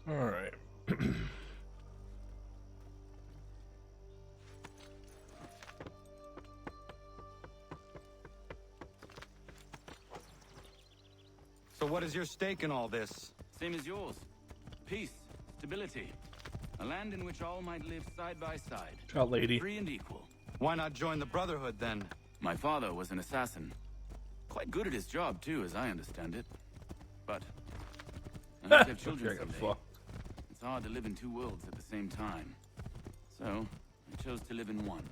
All right. So what is your stake in all this? Same as yours. Peace, stability. A land in which all might live side by side. Shot lady. Free and equal. Why not join the Brotherhood then? My father was an assassin. Quite good at his job too, as I understand it. But I have to have children someday. It's hard to live in two worlds at the same time. So I chose to live in one.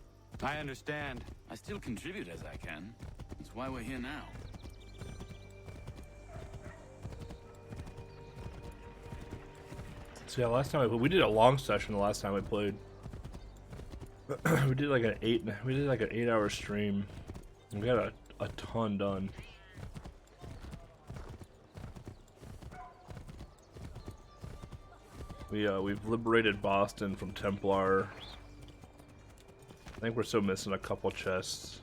I understand. I still contribute as I can. That's why we're here now. So yeah, last time we did a long session. The last time I played, we did like an 8-hour stream. We got a ton done. We've liberated Boston from Templars. I think we're still missing a couple chests.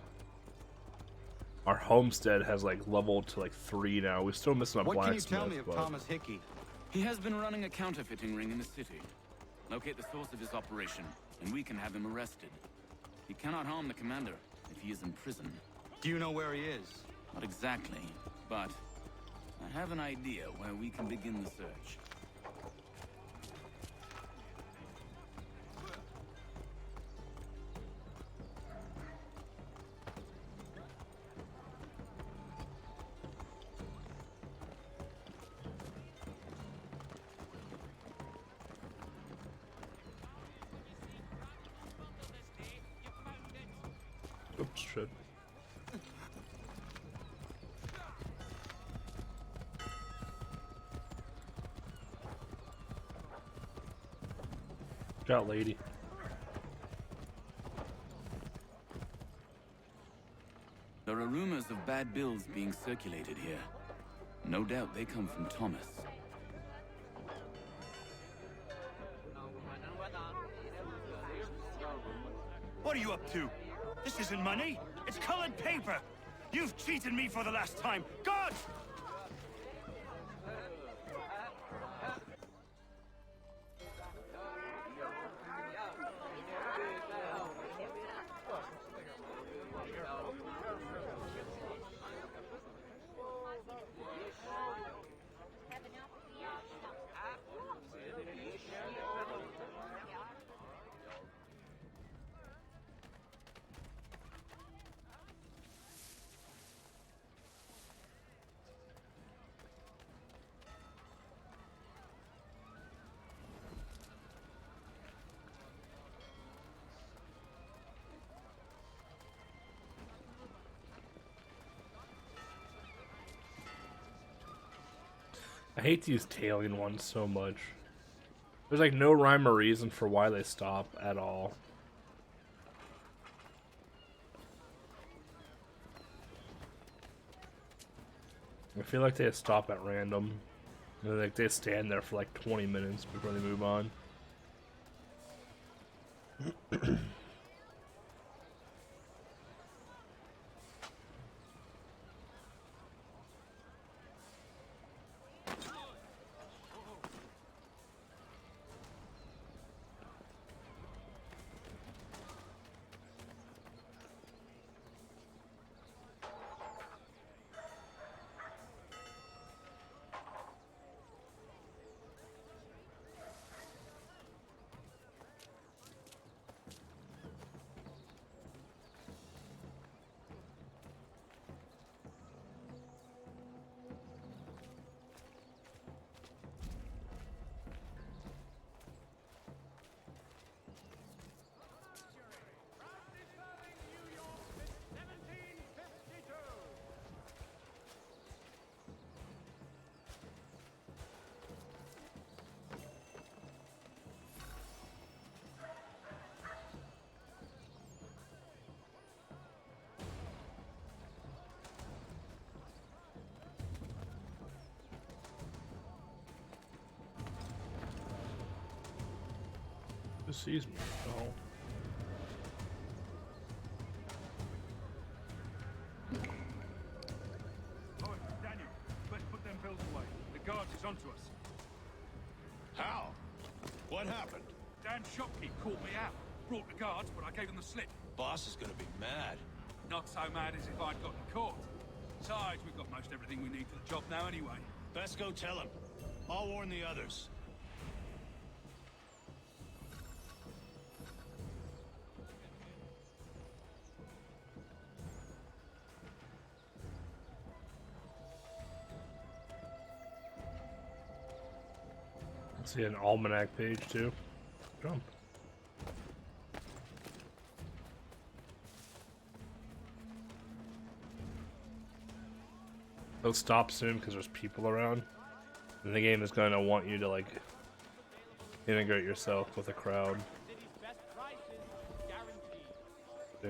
Our homestead has like leveled to like 3 now. We're still missing a blacksmith. What can you tell me of Thomas Hickey? He has been running a counterfeiting ring in the city. Locate the source of his operation, and we can have him arrested. He cannot harm the commander if he is in prison. Do you know where he is? Not exactly, but I have an idea where we can begin the search. Oops, shit. Got lady. There are rumors of bad bills being circulated here. No doubt they come from Thomas. What are you up to? This isn't money. It's colored paper. You've cheated me for the last time. God! I hate these tailing ones so much. There's like no rhyme or reason for why they stop at all. I feel like they stop at random. And like they stand there for like 20 minutes before they move on. Who sees me? Oh. Oh, Daniel, let's put them bills away. The guard is onto us. How? What happened? Damn shopkeep called me out. Brought the guards, but I gave him the slip. Boss is gonna be mad. Not so mad as if I'd gotten caught. Besides, we've got most everything we need for the job now anyway. Best go tell him. I'll warn the others. See an almanac page too. Jump. They'll stop soon because there's people around. And the game is going to want you to like integrate yourself with a crowd. See?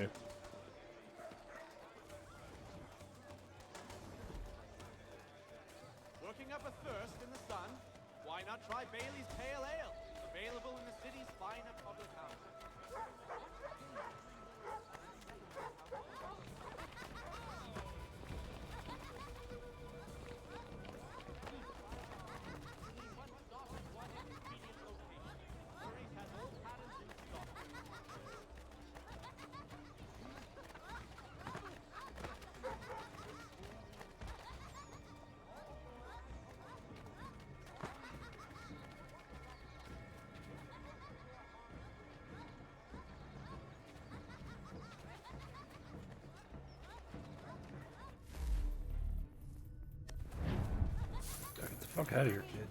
Working up a thirst in the sun? Why not try Bailey's Pale Ale? Available in the city's finer public houses. Get the fuck out of here, kid.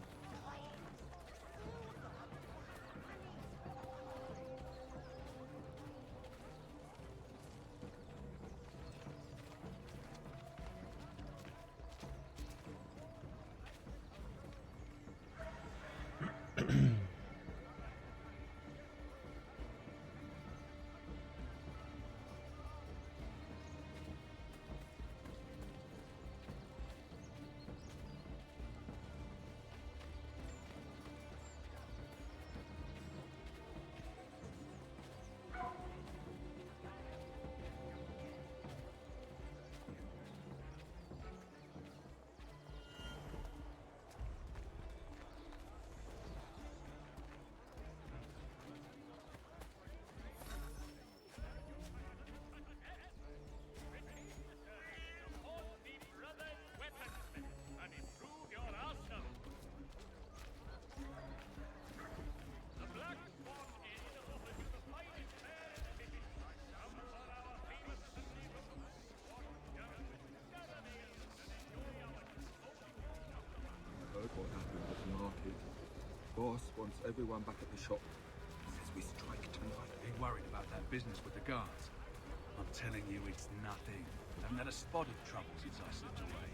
What happened at the market. Boss wants everyone back at the shop. Says we strike tonight. Be worried about that business with the guards. I'm telling you, it's nothing. I haven't had a spot of trouble since I slipped away.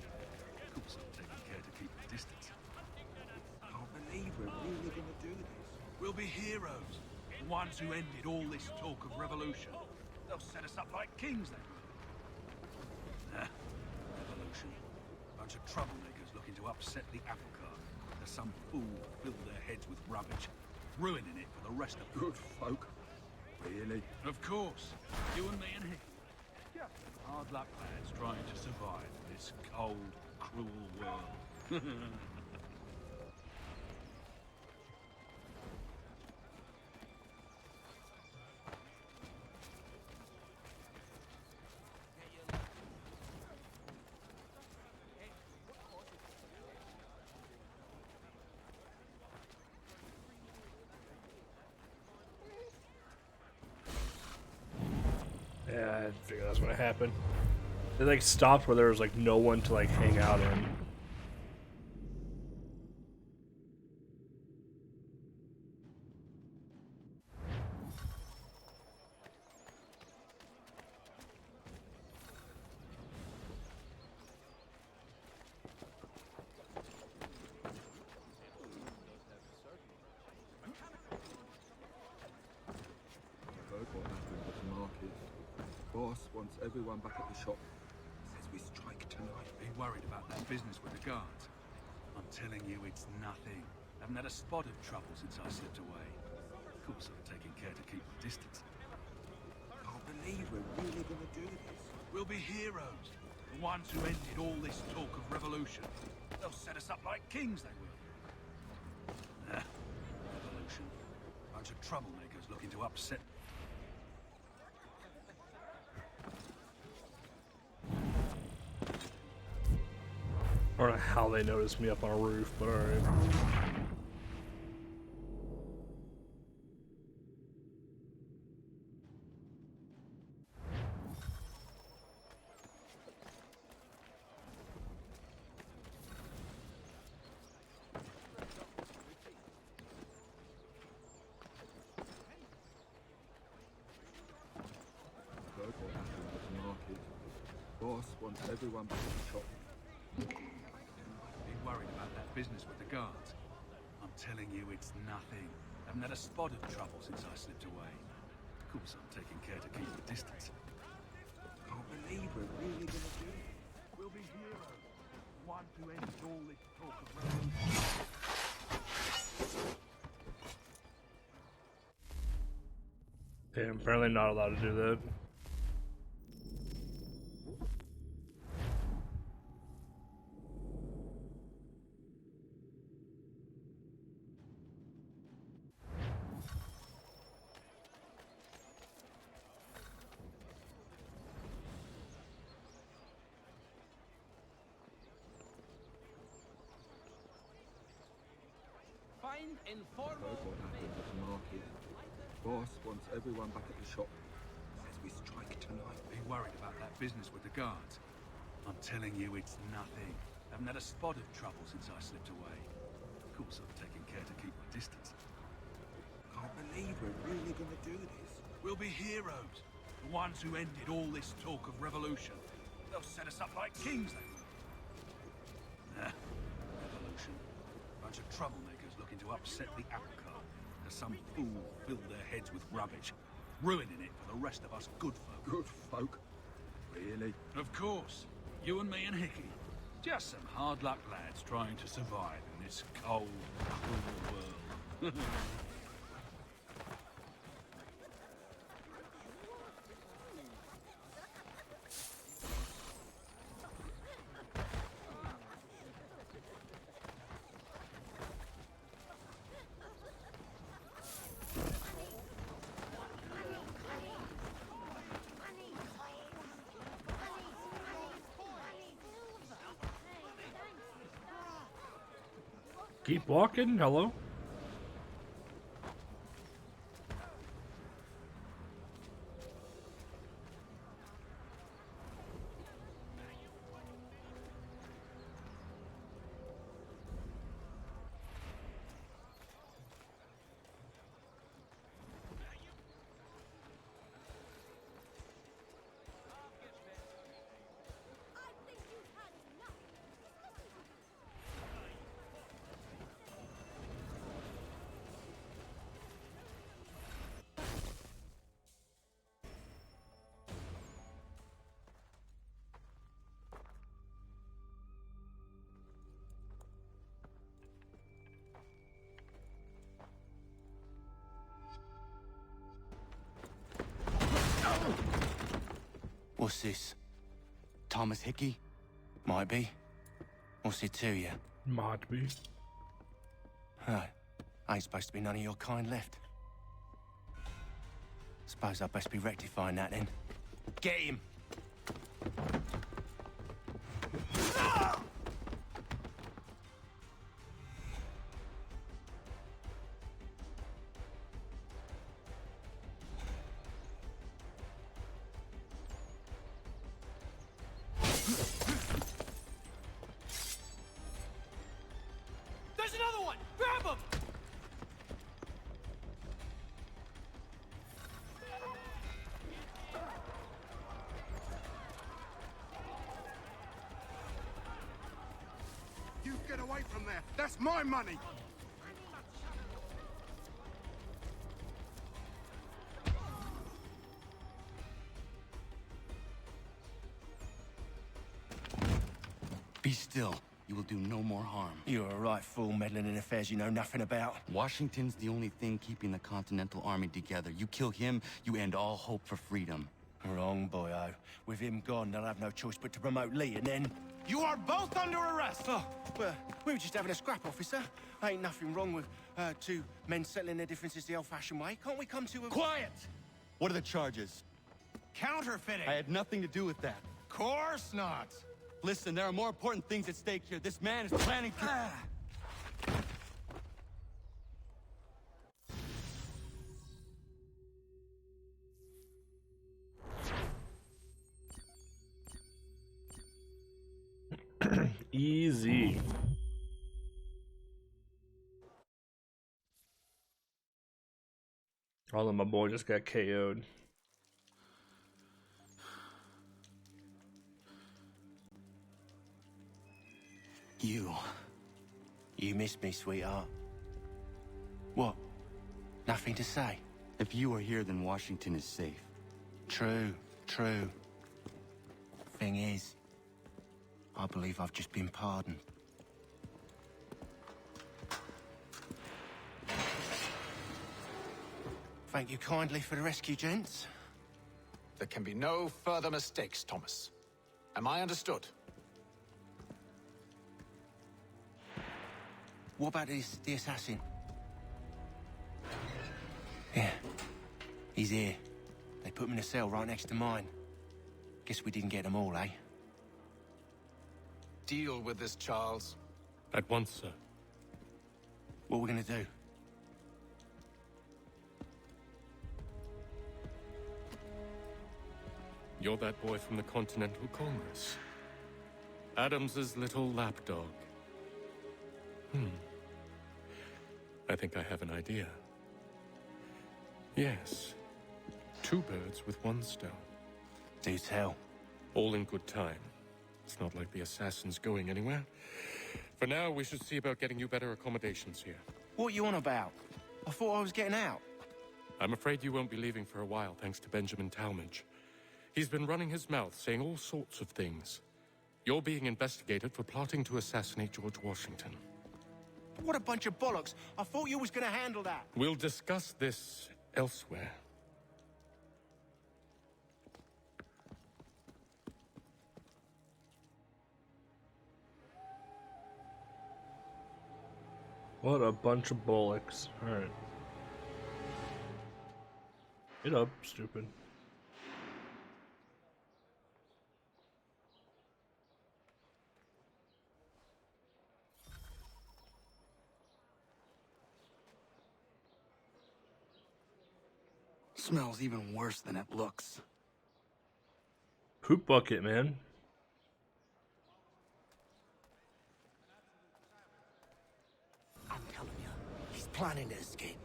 Of course, I'm taking care to keep the distance. I can't believe we're really going to do this. We'll be heroes. The ones who ended all this talk of revolution. They'll set us up like kings, they will. Revolution. Bunch of troublemakers looking to upset the apple cart. There's some fool filled their heads with rubbish, ruining it for the rest of them. Good folk. Really? Of course. You and me and him. Hard luck, lads, trying to survive in this cold, cruel world. Yeah, I figured that's what happened. They like stopped where there was like no one to like hang out in. Heard what happened at the market. Boss wants everyone back at the shop. Says we strike tonight. Be worried about that business with the guards. I'm telling you, it's nothing. I haven't had a spot of trouble since I slipped away. Of course, I'm taking care to keep the distance. I can't believe we're really going to do this. We'll be heroes. The ones who ended all this talk of revolution. They'll set us up like kings, they will. Revolution. troublemakers looking to upset... I don't know how they noticed me up on a roof, but alright. Heard what happened at the market. Boss wants everyone back at the shop. Be worried about that business with the guards. I'm telling you, it's nothing. Haven't had a spot of trouble since I slipped away. Of course, I'm taking care to keep the distance. Can't believe we're really gonna do it. We'll be heroes. One to end all this talk of revolution. Okay, I'm apparently not allowed to do that. Find Heard informal. what happened at the market. Boss wants everyone back at the shop. Says we strike tonight. Be worried about that business with the guards. I'm telling you, it's nothing. Haven't had a spot of trouble since I slipped away. Of course, I'm taking care to keep my distance. Can't believe we're really gonna do this. We'll be heroes. The ones who ended all this talk of revolution. They'll set us up like kings, they will. Nah, revolution. Bunch of troublemakers looking to upset the apple cart. As some fool filled their heads with rubbish, ruining it for the rest of us good folk. Good folk. Really? Of course. You and me and Hickey. Just some hard luck lads trying to survive in this cold, cruel world. Keep walking. Hello. What's this? Thomas Hickey? Might be. What's it to you? Might be. Ain't supposed to be none of your kind left. Suppose I'd best be rectifying that then. Get him! There's another one! Grab him! You get away from there. That's my money. Be still. You will do no more harm. You're a right fool meddling in affairs you know nothing about. Washington's the only thing keeping the Continental Army together. You kill him, you end all hope for freedom. Wrong, boyo. With him gone, they'll have no choice but to promote Lee, and then... You are both under arrest! Oh, well, we were just having a scrap, officer. Ain't nothing wrong with Two men settling their differences the old-fashioned way. Can't we come to a... Quiet! What are the charges? Counterfeiting. I had nothing to do with that. Course not. Listen, there are more important things at stake here. This man is planning to... Easy. All of my boy just got KO'd. You missed me, sweetheart. What? Nothing to say? If you are here, then Washington is safe. True. Thing is, I believe I've just been pardoned. Thank you kindly for the rescue, gents. There can be no further mistakes, Thomas. Am I understood? What about the assassin? Yeah, he's here. They put him in a cell right next to mine. Guess we didn't get them all, eh? Deal with this, Charles. At once, sir. What are we gonna do? You're that boy from the Continental Congress. Adams's little lapdog. I think I have an idea. Yes. Two birds with one stone. Do tell. All in good time. It's not like the assassin's going anywhere. For now, we should see about getting you better accommodations here. What are you on about? I thought I was getting out. I'm afraid you won't be leaving for a while, thanks to Benjamin Talmadge. He's been running his mouth, saying all sorts of things. You're being investigated for plotting to assassinate George Washington. What a bunch of bollocks. I thought you was gonna handle that. We'll discuss this elsewhere. What a bunch of bullocks. Alright. Get up, stupid. Smells even worse than it looks. Poop bucket, man. I'm telling you, he's planning to escape.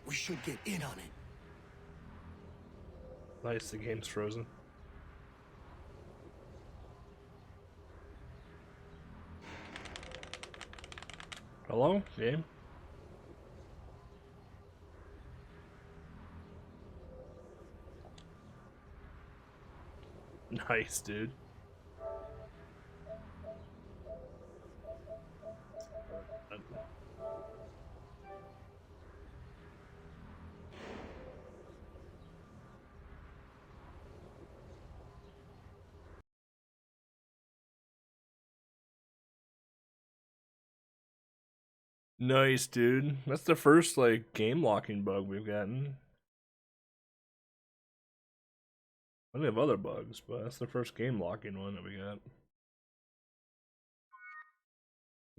We should get in on it. Nice, the game's frozen. Hello, game? Nice, dude. Nice, dude. That's the first, like, game locking bug we've gotten. We have other bugs, but that's the first game locking one that we got.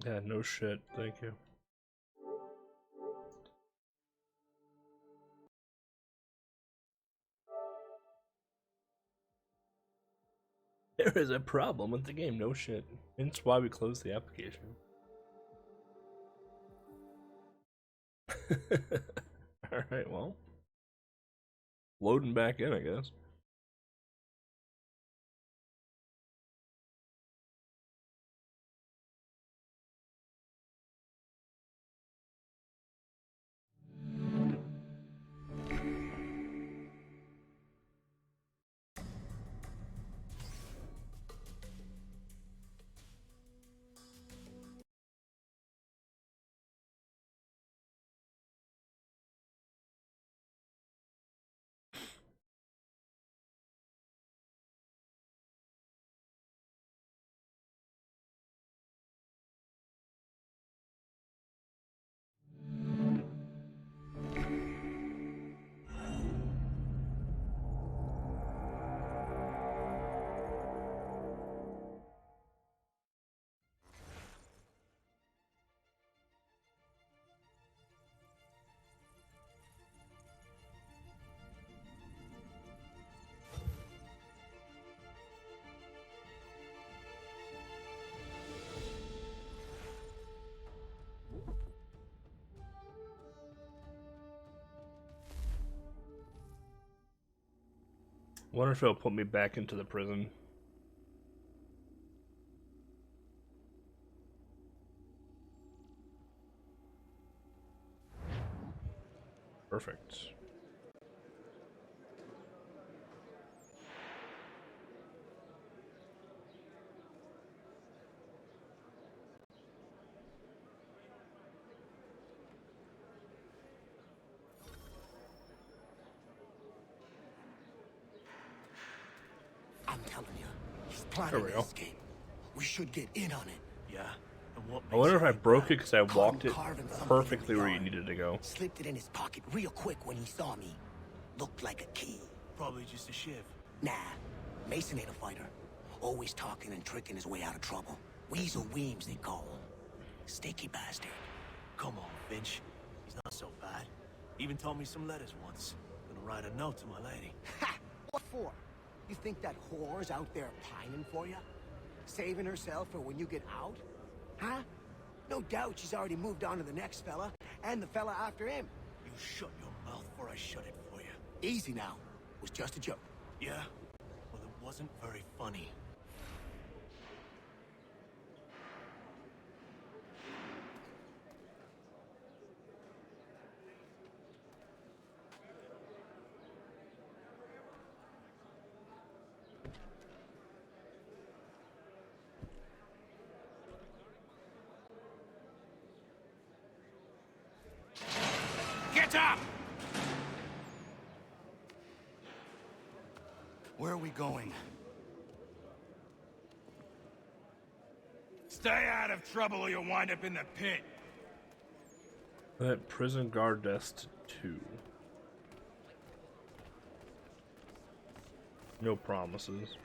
Yeah, no shit. Thank you. There is a problem with the game. No shit. Hence why we closed the application. Alright, well. Loading back in, I guess. Wonder if it'll put me back into the prison. Perfect. I'm telling you, he's planning to escape. We should get in on it. Yeah. And what I wonder if I broke it because I Caught walked him it carving something perfectly in the where you yard. needed to go. Slipped it in his pocket real quick when he saw me. Looked like a key. Probably just a shiv. Nah, Mason ain't a fighter. Always talking and tricking his way out of trouble. Weasel Weems, they call him. Sticky bastard. Come on, Finch. He's not so bad. Even told me some letters once. Gonna write a note to my lady. Ha! What for? You think that whore's out there pining for you? Saving herself for when you get out? Huh? No doubt she's already moved on to the next fella, and the fella after him. You shut your mouth or I shut it for you. Easy now. It was just a joke. Yeah? Well, it wasn't very funny. Get up! Where are we going? Stay out of trouble or you'll wind up in the pit. That prison guard desk 2. No promises.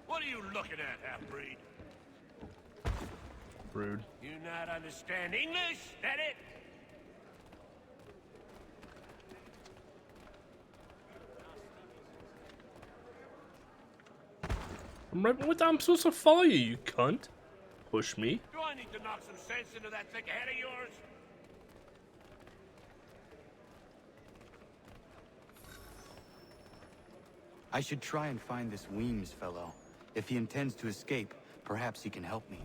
What are you looking at, half-breed? Rude. You not understand English? That it? I'm supposed to follow you, you cunt. Push me. Do I need to knock some sense into that thick head of yours? I should try and find this Weems fellow. If he intends to escape, perhaps he can help me.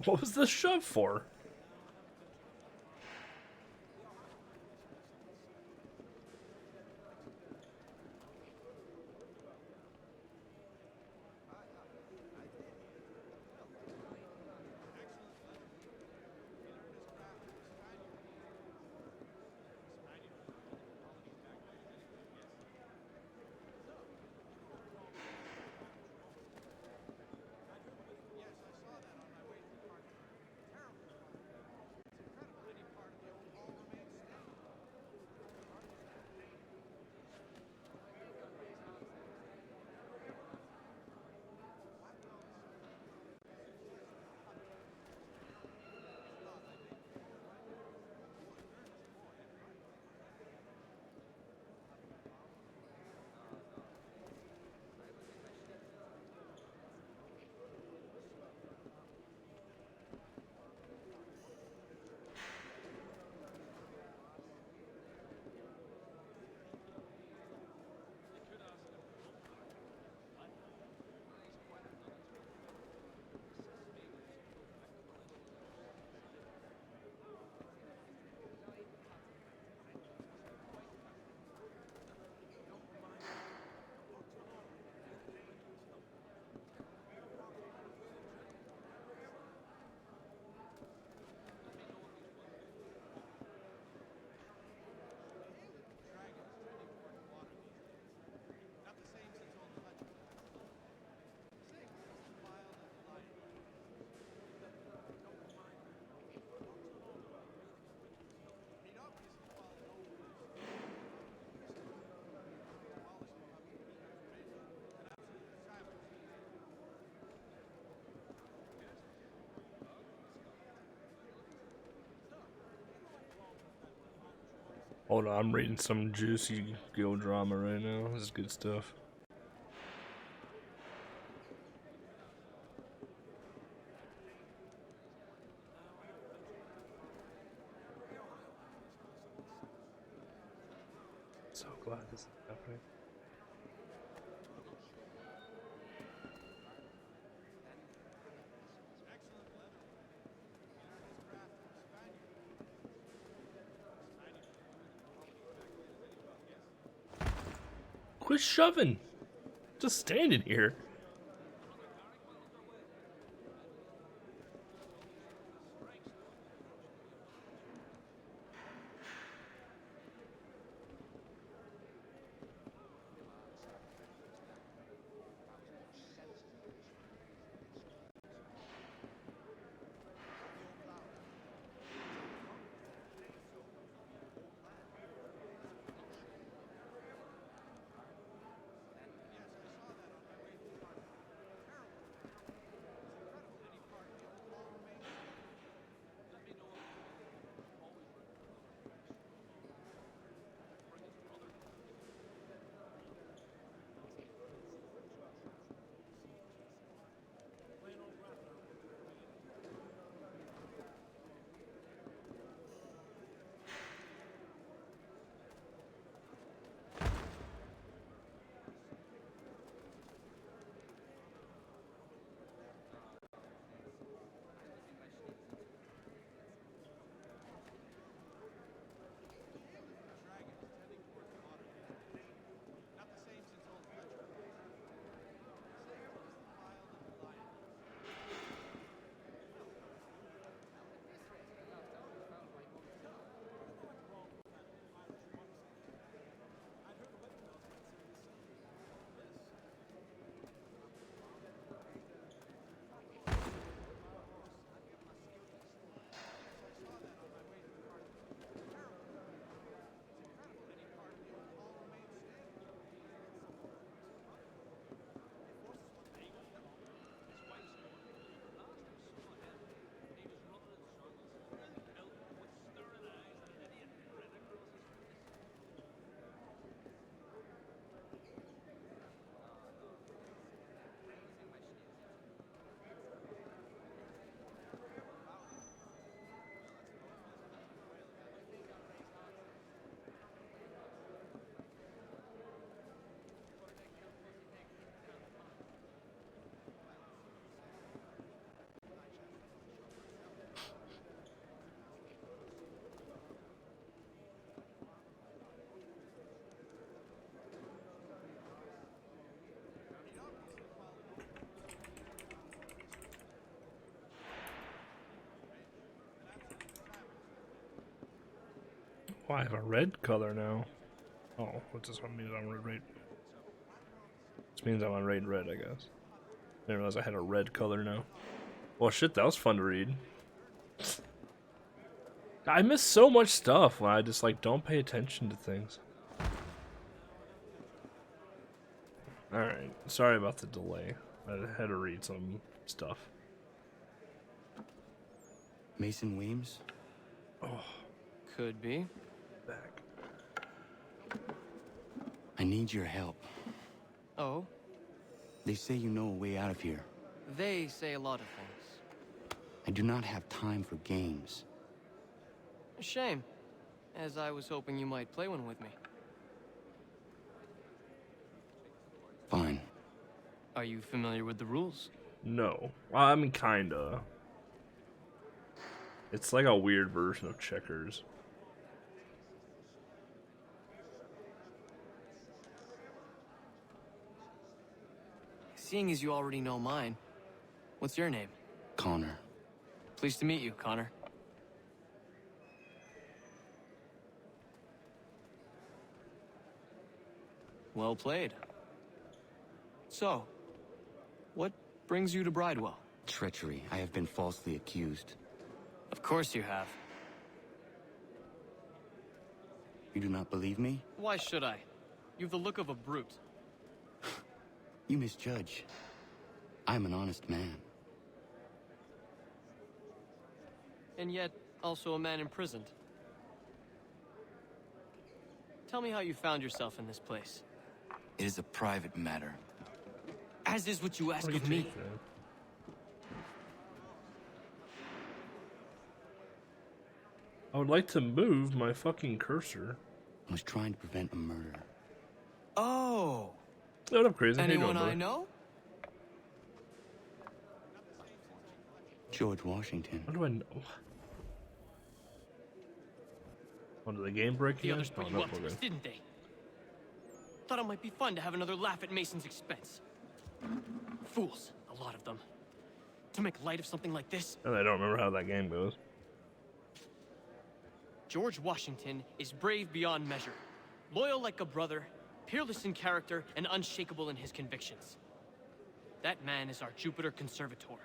What was the shove for? Hold on, I'm reading some juicy guild drama right now. This is good stuff. So glad this is happening. Quit shoving. Just standing here. Oh, I have a red color now. Oh, what does that mean? I'm on red. This means I'm on red, I guess. I didn't realize I had a red color now. Well, shit, that was fun to read. I miss so much stuff when I just, like, don't pay attention to things. Alright, sorry about the delay. I had to read some stuff. Mason Weems? Oh. Could be. Back. I need your help. Oh? They say you know a way out of here. They say a lot of things. I do not have time for games. A shame, as I was hoping you might play one with me. Fine. Are you familiar with the rules? No. Well, I mean, kinda. It's like a weird version of checkers. Seeing as you already know mine, what's your name? Connor. Pleased to meet you, Connor. Well played. So, what brings you to Bridewell? Treachery. I have been falsely accused. Of course you have. You do not believe me? Why should I? You've the look of a brute. You misjudge. I'm an honest man. And yet, also a man imprisoned. Tell me how you found yourself in this place. It is a private matter. As is what you ask of me. I would like to move my fucking cursor. I was trying to prevent a murder. Oh. Hey, what up, Crazy? Anyone I know? George Washington. How do I know? Oh, did the game break The again? others put you up to this, didn't they? Thought it might be fun to have another laugh at Mason's expense. Fools, a lot of them. To make light of something like this. And I don't remember how that game goes. George Washington is brave beyond measure, loyal like a brother, peerless in character, and unshakable in his convictions. That man is our Jupiter Conservator,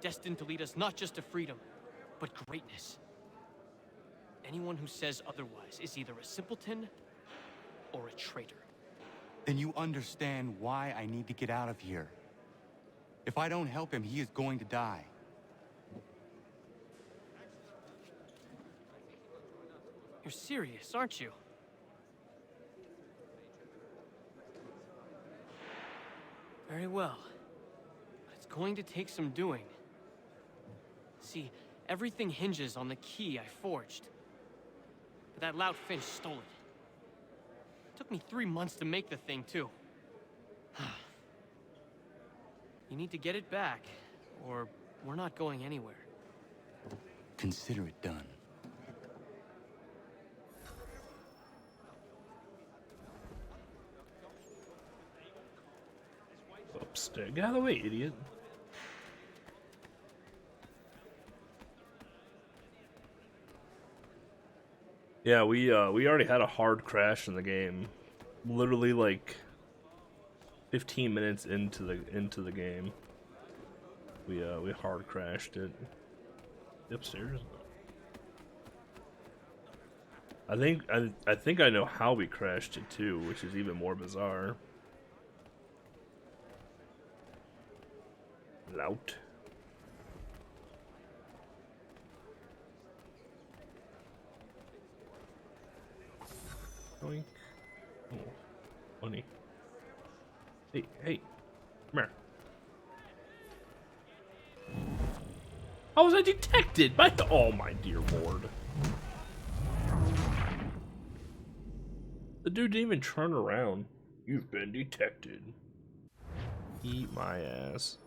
destined to lead us not just to freedom, but greatness. Anyone who says otherwise is either a simpleton or a traitor. Then you understand why I need to get out of here. If I don't help him, he is going to die. You're serious, aren't you? Very well. But it's going to take some doing. See, everything hinges on the key I forged. But that loud Finch stole it. Took me 3 months to make the thing, too. You need to get it back, or we're not going anywhere. Consider it done. Upstairs. Get out of the way, idiot. Yeah, we already had a hard crash in the game. Literally like 15 minutes into the game. We hard crashed it. Upstairs. I think I know how we crashed it too, which is even more bizarre. Lout. Oink. Oh, funny. Hey, come here. How was I detected by the? Oh my dear lord! The dude didn't even turn around. You've been detected. Eat my ass.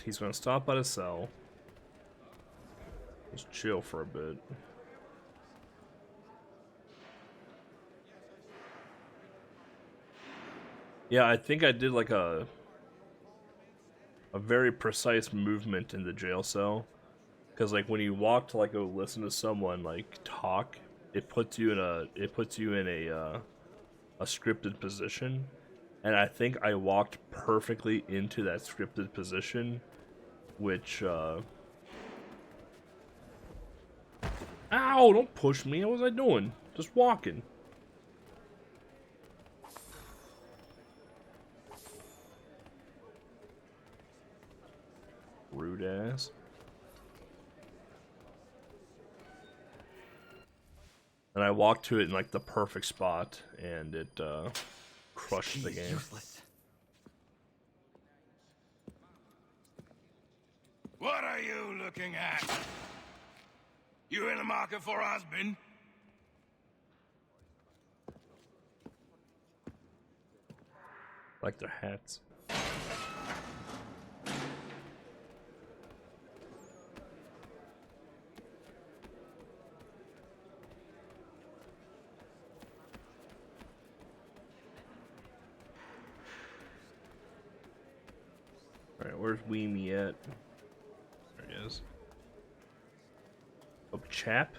He's gonna stop by the cell. Just chill for a bit. Yeah, I think I did like a very precise movement in the jail cell, because like when you walk to like go listen to someone like talk, it puts you in a scripted position. And I think I walked perfectly into that scripted position, which, Ow! Don't push me. What was I doing? Just walking. Rude ass. And I walked to it in like the perfect spot, and it, crushed the game. Useless. What are you looking at? You in the market for a husband? Like their hats. Alright, where's Weemy at? There he is. Oh, chap?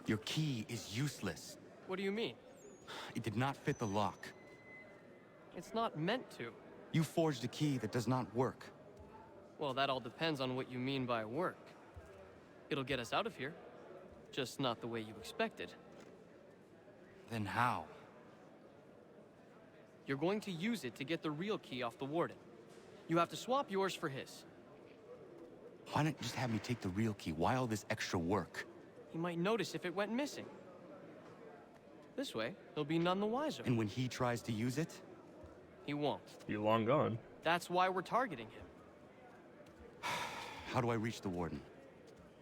Your key is useless. What do you mean? It did not fit the lock. It's not meant to. You forged a key that does not work. Well, that all depends on what you mean by work. It'll get us out of here. Just not the way you expected. Then how? You're going to use it to get the real key off the warden. You have to swap yours for his. Why not just have me take the real key? Why all this extra work? He might notice if it went missing. This way, he'll be none the wiser. And when he tries to use it? He won't. You're long gone. That's why we're targeting him. How do I reach the warden?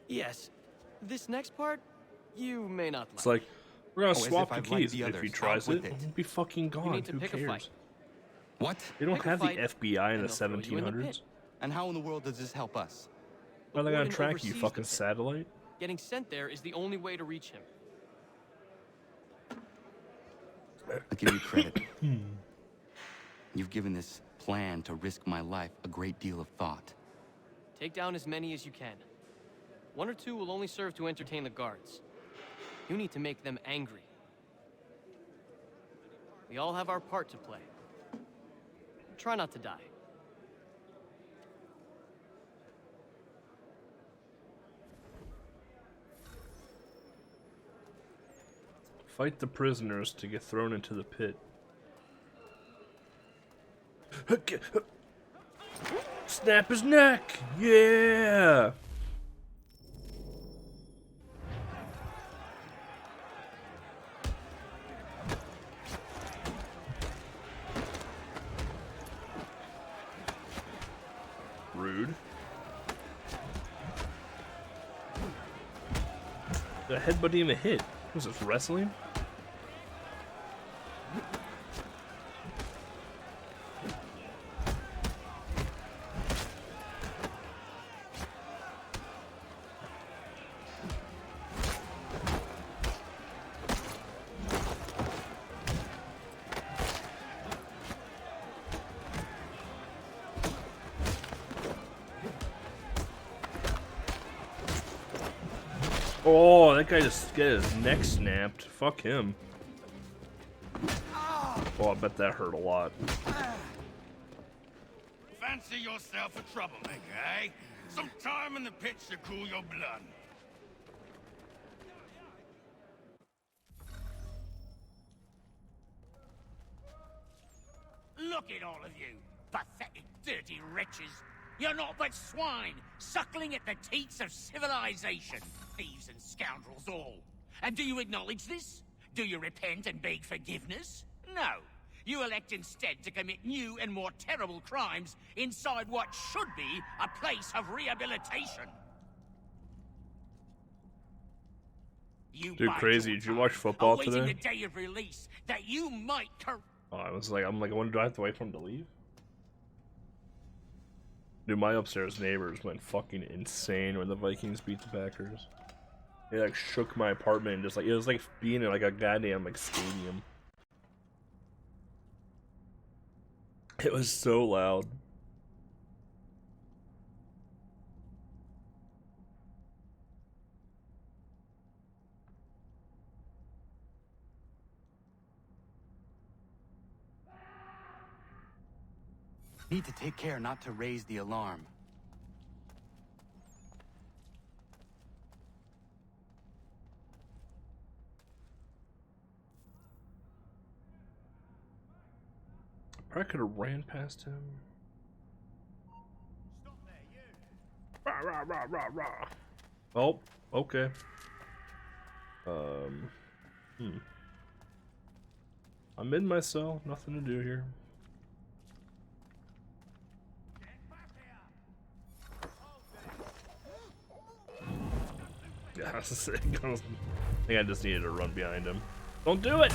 Yes. This next part, you may not like. It's like, we're gonna swap the I've keys. liked the If he others. tries Out it, with it. he'll be fucking gone. You need to Who pick a cares? fight. What? They don't Pick a have the fight, FBI in and the they'll throw you in the 1700s. pit. And how in the world does this help us? How are they gonna warden track you, oversees the fucking pit. satellite? Getting sent there is the only way to reach him. I'll give you credit. You've given this plan to risk my life a great deal of thought. Take down as many as you can. 1 or 2 will only serve to entertain the guards. You need to make them angry. We all have our part to play. Try not to die. Fight the prisoners to get thrown into the pit. Snap his neck! Yeah! Rude. The headbutt didn't even hit. Was this wrestling? Oh, that guy just got his neck snapped. Fuck him. Oh, I bet that hurt a lot. Fancy yourself a troublemaker, eh? Some time in the pits to cool your blood. Look at all of you, pathetic, dirty wretches. You're not but swine, suckling at the teats of civilization. Thieves and scoundrels all. And do you acknowledge this? Do you repent and beg forgiveness? No. You elect instead to commit new and more terrible crimes inside what should be a place of rehabilitation. You Dude, crazy. Did you watch football awaiting today? the day of release that you might Oh, I'm like, I wonder, do I have to wait for him to leave? Dude, my upstairs neighbors went fucking insane when the Vikings beat the Packers. They like shook my apartment and just like, it was like being in like a goddamn like stadium. It was so loud. Need to take care not to raise the alarm. Probably could have ran past him. Rah, rah, rah, rah, rah. Oh, okay. I'm in my cell. Nothing to do here. Yeah, I think I just needed to run behind him. Don't do it!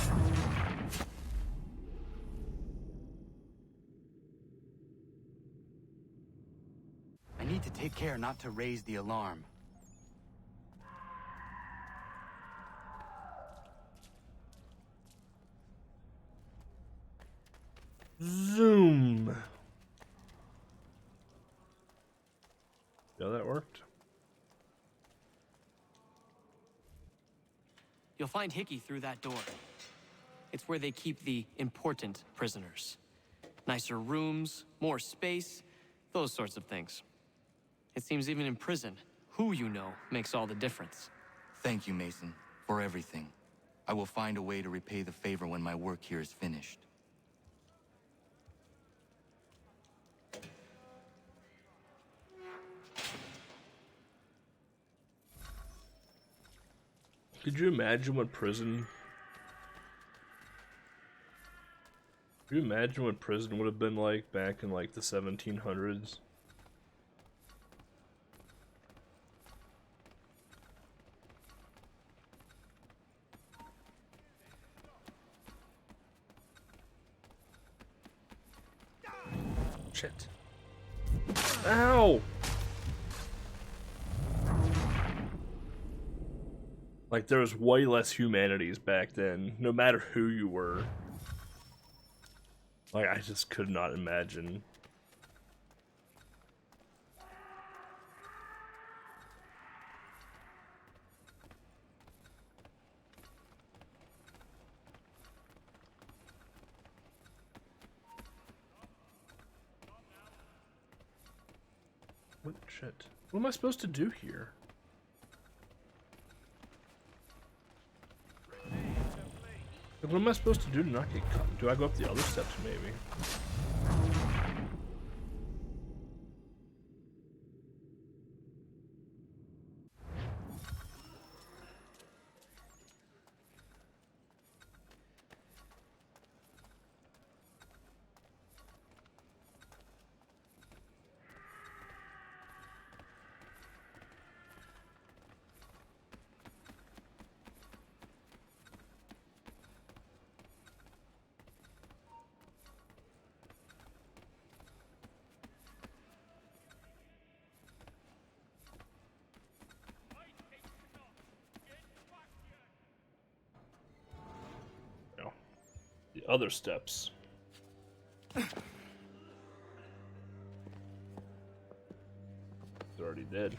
I need to take care not to raise the alarm. Zoom. Yeah, that worked. You'll find Hickey through that door. It's where they keep the important prisoners. Nicer rooms, more space, those sorts of things. It seems even in prison, who you know makes all the difference. Thank you, Mason, for everything. I will find a way to repay the favor when my work here is finished. Could you imagine what prison? Could you imagine what prison would have been like back in like the 1700s? Shit. Ow! Like, there was way less humanities back then, no matter who you were. Like, I just could not imagine. What shit? What am I supposed to do here? Like, what am I supposed to do to not get caught? Do I go up the other steps, maybe? The other steps. They're already dead.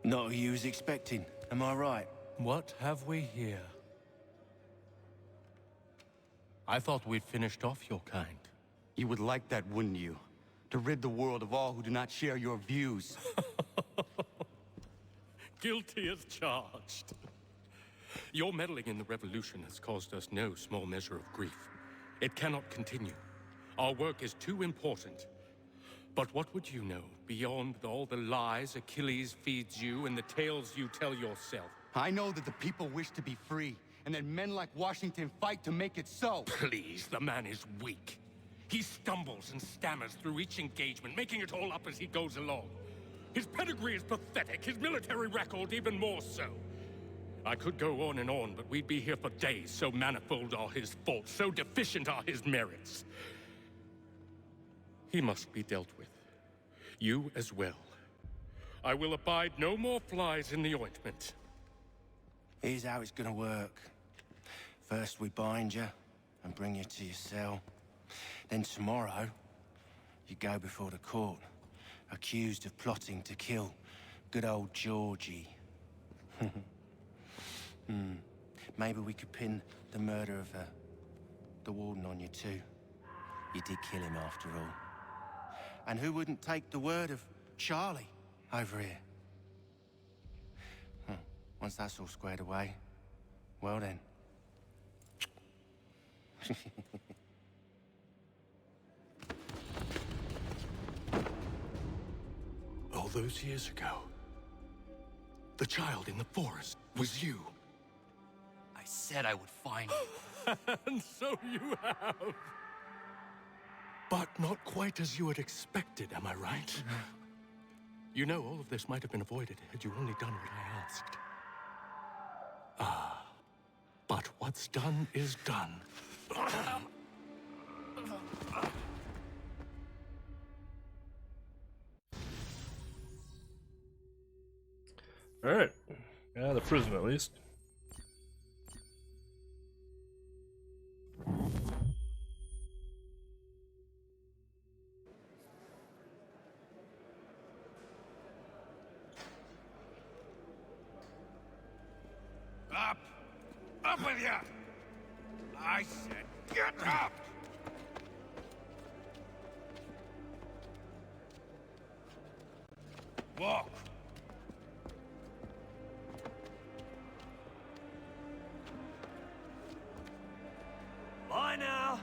Not who you was expecting, am I right? What have we here? I thought we'd finished off your kind. You would like that, wouldn't you? To rid the world of all who do not share your views. Guilty as charged. Your meddling in the revolution has caused us no small measure of grief. It cannot continue. Our work is too important. But what would you know beyond all the lies Achilles feeds you and the tales you tell yourself? I know that the people wish to be free, and that men like Washington fight to make it so. Please, the man is weak. He stumbles and stammers through each engagement, making it all up as he goes along. His pedigree is pathetic, his military record even more so. I could go on, but we'd be here for days, so manifold are his faults, so deficient are his merits. He must be dealt with. You as well. I will abide no more flies in the ointment. Here's how it's gonna work. First we bind you and bring you to your cell. Then tomorrow, you go before the court, accused of plotting to kill good old Georgie. Maybe we could pin the murder of the warden on you too. You did kill him after all. And who wouldn't take the word of Charlie over here? Once that's all squared away, well then. All those years ago, the child in the forest was you. I said I would find you. And so you have. But not quite as you had expected, am I right? You know, all of this might have been avoided had you only done what I asked. But what's done is done. Alright. Yeah, the prison at least. Up! Up with you! I said, get up! Walk! Bye now.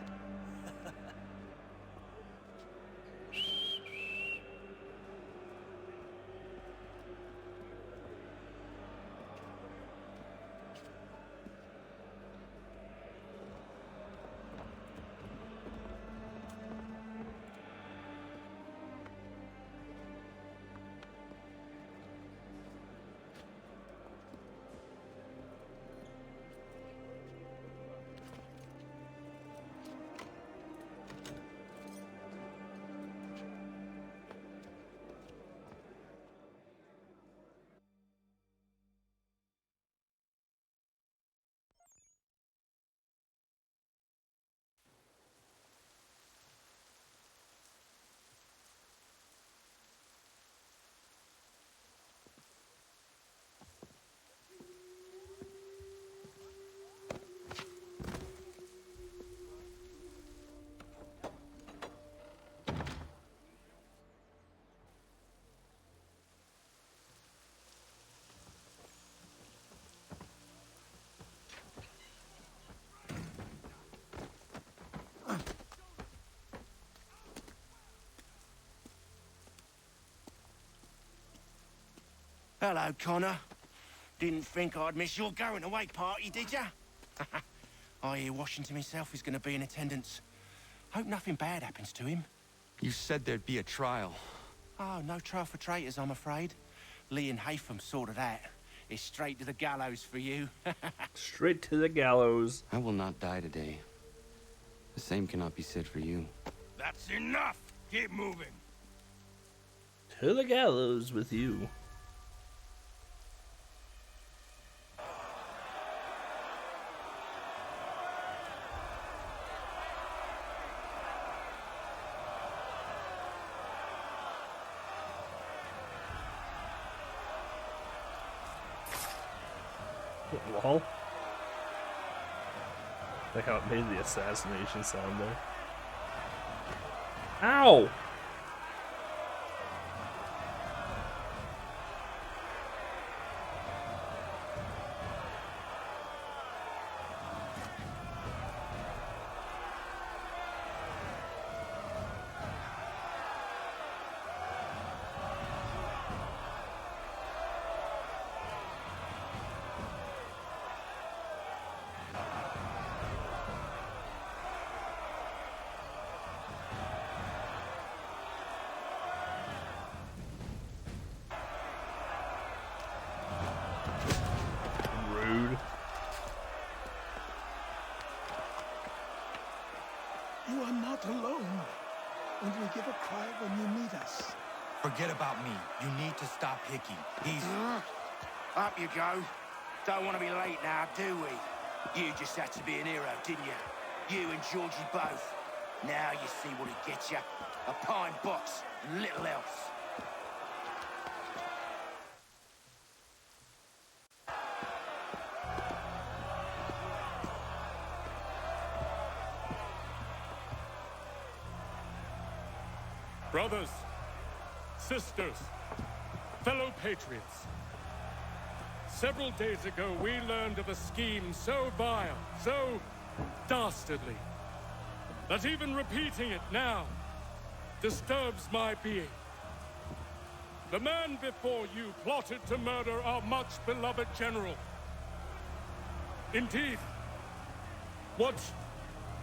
Hello, Connor. Didn't think I'd miss your going away party, did ya? I hear Washington himself is going to be in attendance. Hope nothing bad happens to him. You said there'd be a trial. Oh, no trial for traitors, I'm afraid. Lee and Haytham sorted that. It's straight to the gallows for you. Straight to the gallows. I will not die today. The same cannot be said for you. That's enough! Keep moving. To the gallows with you. Lol. Like how it made the assassination sound there. Ow! You are not alone. And we give a cry when you need us. Forget about me. You need to stop Hickey. He's... Up you go. Don't want to be late now, do we? You just had to be an hero, didn't you? You and Georgie both. Now you see what it gets you. A pine box and little else. Brothers, sisters, fellow patriots. Several days ago, we learned of a scheme so vile, so dastardly, that even repeating it now disturbs my being. The man before you plotted to murder our much-beloved general. Indeed, what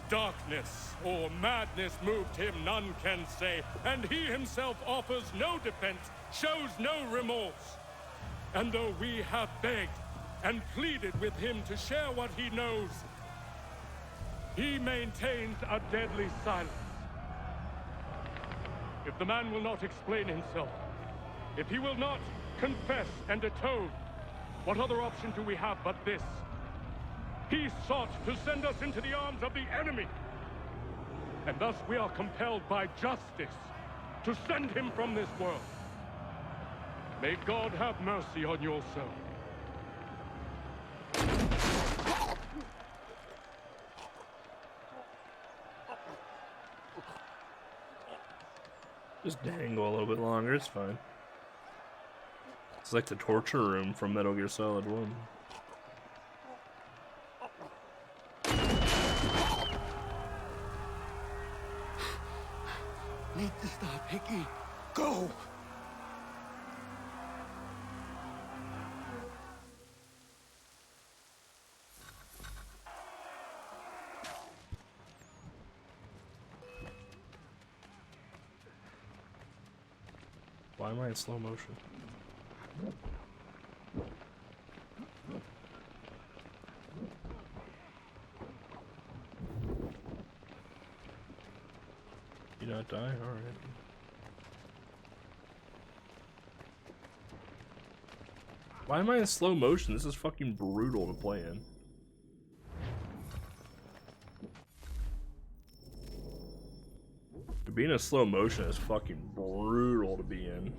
darkness or madness moved him, none can say, and he himself offers no defense, shows no remorse. And though we have begged and pleaded with him to share what he knows, he maintains a deadly silence. If the man will not explain himself, if he will not confess and atone, what other option do we have but this? He sought to send us into the arms of the enemy. And thus we are compelled by justice to send him from this world. May God have mercy on your soul. Just dangle a little bit longer, it's fine. It's like the torture room from Metal Gear Solid 1. Need to stop, Hickey. Go! Why am I in slow motion? You not die? Alright. Why am I in slow motion? This is fucking brutal to play in. Being in slow motion is fucking brutal to be in.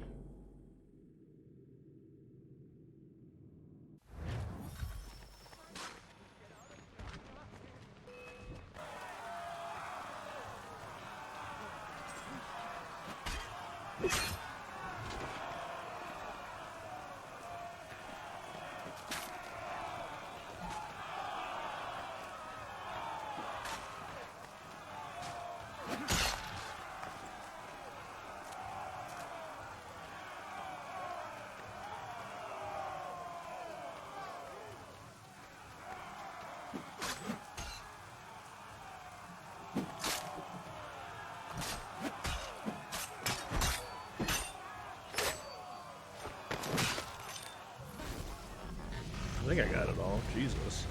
I think I got it all. Jesus.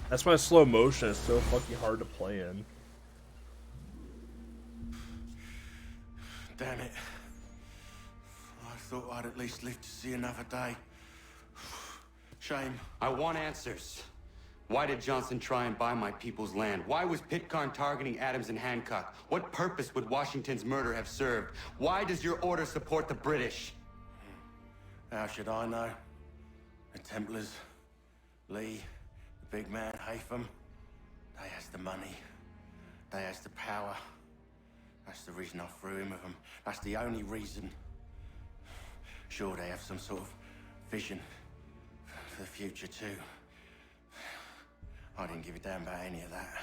That's why slow motion is so fucking hard to play in. Damn it. I thought I'd at least live to see another day. Shame. I want answers. Why did Johnson try and buy my people's land? Why was Pitcairn targeting Adams and Hancock? What purpose would Washington's murder have served? Why does your order support the British? How should I know? The Templars, Lee, the big man, Haytham, they has the money. They has the power. That's the reason I threw in with them. That's the only reason. Sure, they have some sort of vision for the future too. I didn't give a damn about any of that.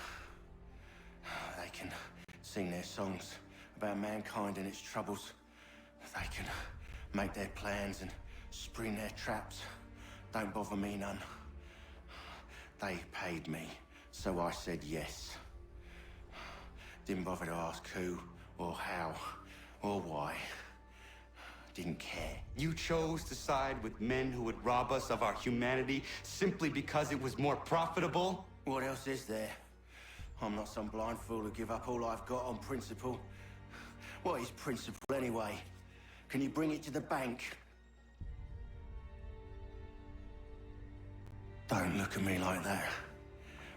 They can sing their songs about mankind and its troubles. They can make their plans and spring their traps. Don't bother me none. They paid me, so I said yes. Didn't bother to ask who, or how, or why. Didn't care. You chose to side with men who would rob us of our humanity simply because it was more profitable? What else is there? I'm not some blind fool who give up all I've got on principle. What is principle anyway? Can you bring it to the bank? Don't look at me like that.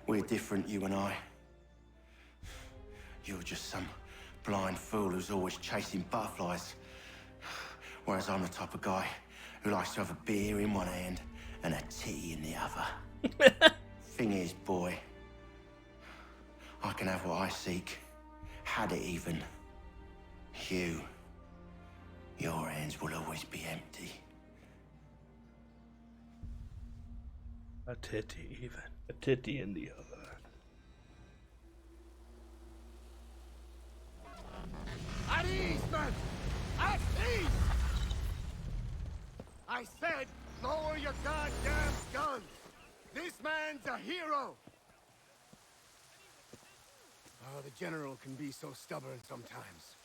We're different, you and I. You're just some blind fool who's always chasing butterflies. Whereas I'm the type of guy who likes to have a beer in one hand and a tea in the other. Thing is, boy, I can have what I seek. Had it even. Your hands will always be empty. A titty even. A titty in the other. At ease, men! At ease! I said, lower your goddamn guns! This man's a hero! Oh, the general can be so stubborn sometimes.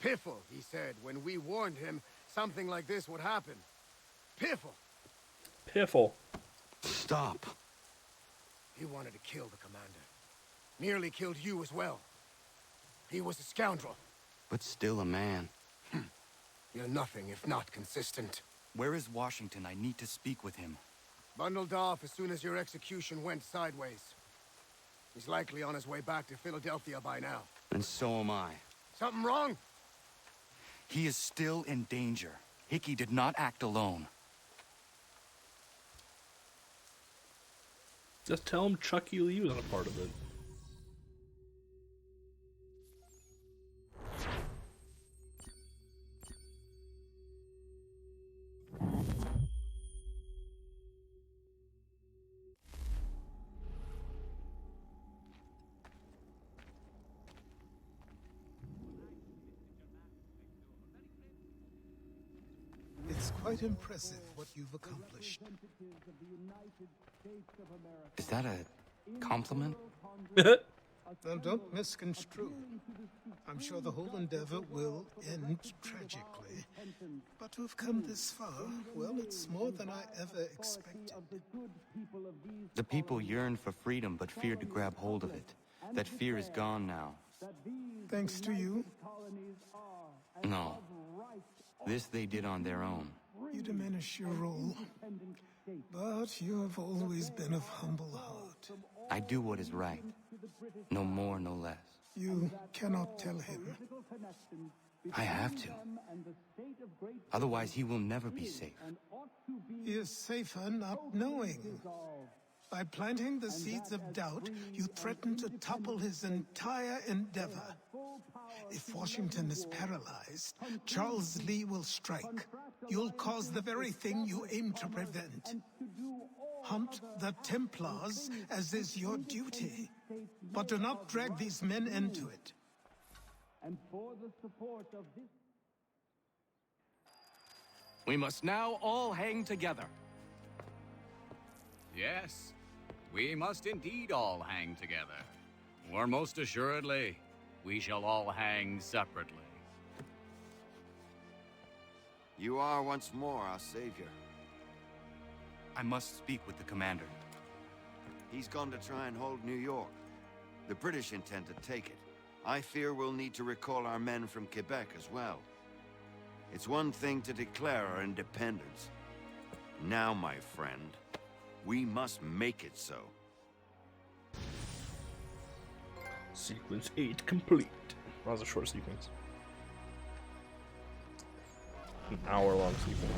Piffle, he said, when we warned him something like this would happen. Piffle! Piffle. Stop. He wanted to kill the commander. Nearly killed you as well. He was a scoundrel. But still a man. You're nothing if not consistent. Where is Washington? I need to speak with him. Bundled off as soon as your execution went sideways. He's likely on his way back to Philadelphia by now. And so am I. Something wrong? He is still in danger. Hickey did not act alone. Just tell him Chucky Lee was a part of it. It's quite impressive what you've accomplished. Is that a compliment? Now, don't misconstrue. I'm sure the whole endeavor will end tragically. But to have come this far, well, it's more than I ever expected. The people yearn for freedom but feared to grab hold of it. That fear is gone now. Thanks to you. No. This they did on their own. You diminish your role. But you have always been of humble heart. I do what is right. No more, no less. You cannot tell him. I have to. Otherwise, he will never be safe. He is safer not knowing. By planting the seeds of doubt, you threaten to topple his entire endeavor. If Washington is paralyzed, Charles Lee will strike. You'll cause the very thing you aim to prevent. Hunt the Templars, as is your duty. But do not drag these men into it. And for the support of this... We must now all hang together. Yes. We must indeed all hang together. Or most assuredly, we shall all hang separately. You are once more our savior. I must speak with the commander. He's gone to try and hold New York. The British intend to take it. I fear we'll need to recall our men from Quebec as well. It's one thing to declare our independence. Now, my friend, we must make it so. Sequence 8 complete. That was a short sequence. An hour-long sequence.